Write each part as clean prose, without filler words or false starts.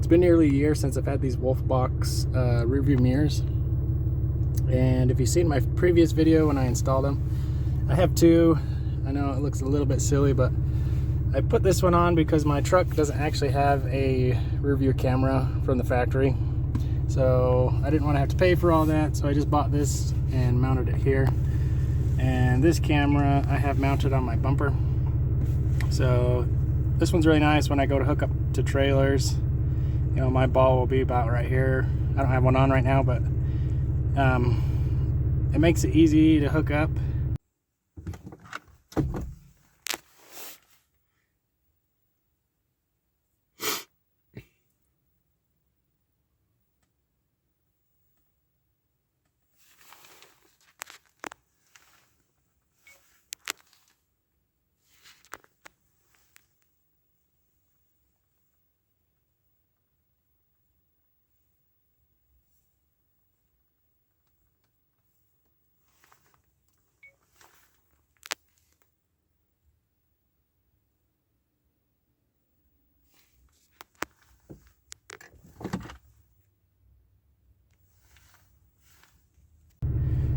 It's been nearly a year since I've had these Wolfbox rearview mirrors, and if you've seen my previous video when I installed them, I have two. I know it looks a little bit silly, but I put this one on because my truck doesn't actually have a rearview camera from the factory, so I didn't want to have to pay for all that, so I just bought this and mounted it here. And this camera I have mounted on my bumper, so this one's really nice when I go to hook up to trailers. You know, my ball will be about right here. I don't have one on right now, but it makes it easy to hook up.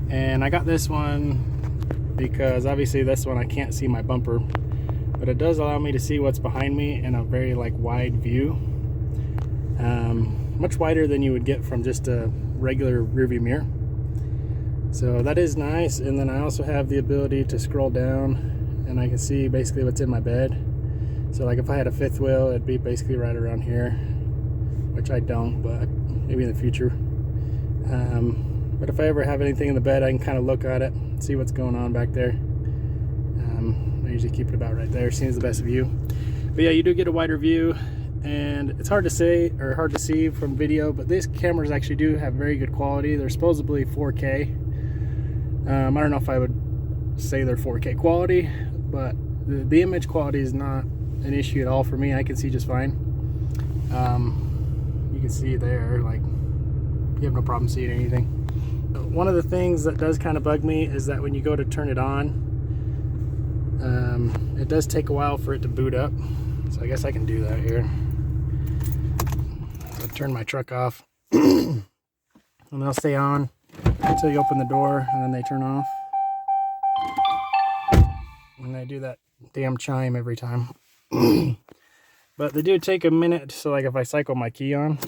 And I got this one because obviously this one I can't see my bumper, but it does allow me to see what's behind me in a very wide view, much wider than you would get from just a regular rearview mirror. So that is nice. And then I also have the ability to scroll down and I can see basically what's in my bed. So like if I had a fifth wheel, it'd be basically right around here, which I don't, but maybe in the future. But if I ever have anything in the bed, I can kind of look at it, see what's going on back there. I usually keep it about right there, seems the best view. But yeah, you do get a wider view, and it's hard to say or hard to see from video, but these cameras actually do have very good quality. They're supposedly 4K. I don't know if I would say they're 4K quality, but the image quality is not an issue at all for me. I can see just fine. You can see there, you have no problem seeing anything. One of the things that does kind of bug me is that when you go to turn it on, it does take a while for it to boot up. So I guess I can do that here. I'll turn my truck off and they'll stay on until you open the door, and then they turn off. And they do that damn chime every time. But they do take a minute, so if I cycle my key on,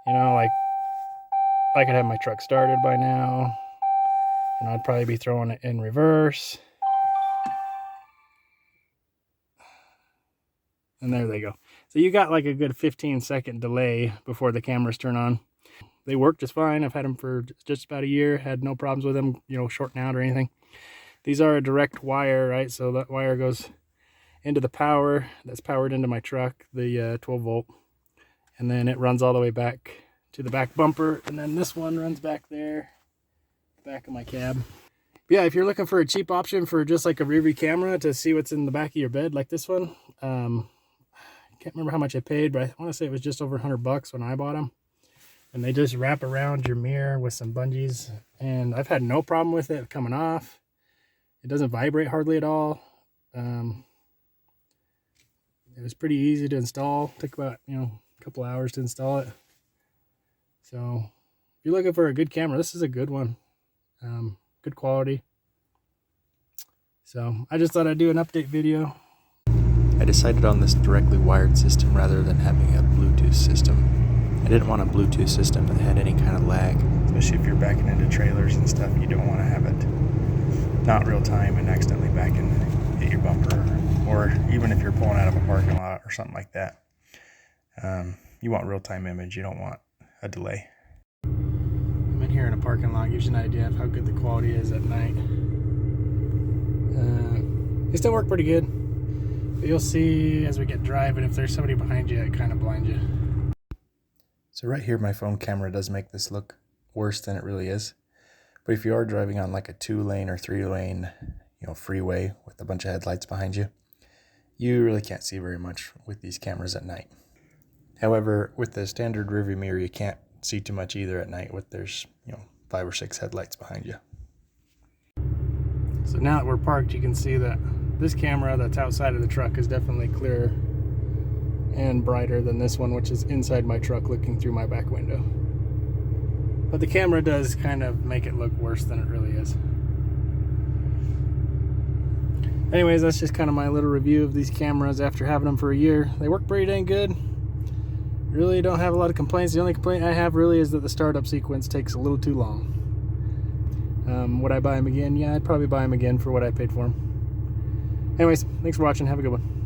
you know, I could have my truck started by now, and I'd probably be throwing it in reverse. And there they go. So you got a good 15-second delay before the cameras turn on. They work just fine. I've had them for just about a year, had no problems with them, you know, shorting out or anything. These are a direct wire, right? So that wire goes into the power that's powered into my truck, the 12 volt. And then it runs all the way back to the back bumper, and then this one runs back there, back of my cab. Yeah, if you're looking for a cheap option for just a rearview camera to see what's in the back of your bed, like this one, I can't remember how much I paid, but I want to say it was just over $100 when I bought them. And they just wrap around your mirror with some bungees, and I've had no problem with it coming off. It doesn't vibrate hardly at all. It was pretty easy to install. Took about, a couple hours to install it. So if you're looking for a good camera, this is a good one. Good quality. So I just thought I'd do an update video. I decided on this directly wired system rather than having a Bluetooth system. I didn't want a Bluetooth system that had any kind of lag. Especially if you're backing into trailers and stuff, you don't want to have it not real time and accidentally back and hit your bumper. Or even if you're pulling out of a parking lot or something like that. You want real time image, you don't want a delay. I'm in here in a parking lot, gives you an idea of how good the quality is at night. They still work pretty good, but you'll see as we get driving, if there's somebody behind you, it kind of blinds you. So right here, my phone camera does make this look worse than it really is. But if you are driving on a 2-lane or 3-lane, freeway with a bunch of headlights behind you, you really can't see very much with these cameras at night. However, with the standard rearview mirror, you can't see too much either at night there's 5 or 6 headlights behind you. So now that we're parked, you can see that this camera that's outside of the truck is definitely clearer and brighter than this one, which is inside my truck looking through my back window. But the camera does kind of make it look worse than it really is. Anyways, that's just kind of my little review of these cameras after having them for a year. They work pretty dang good. Really don't have a lot of complaints. The only complaint I have really is that the startup sequence takes a little too long. Would I buy them again? Yeah, I'd probably buy them again for what I paid for them. Anyways, thanks for watching. Have a good one.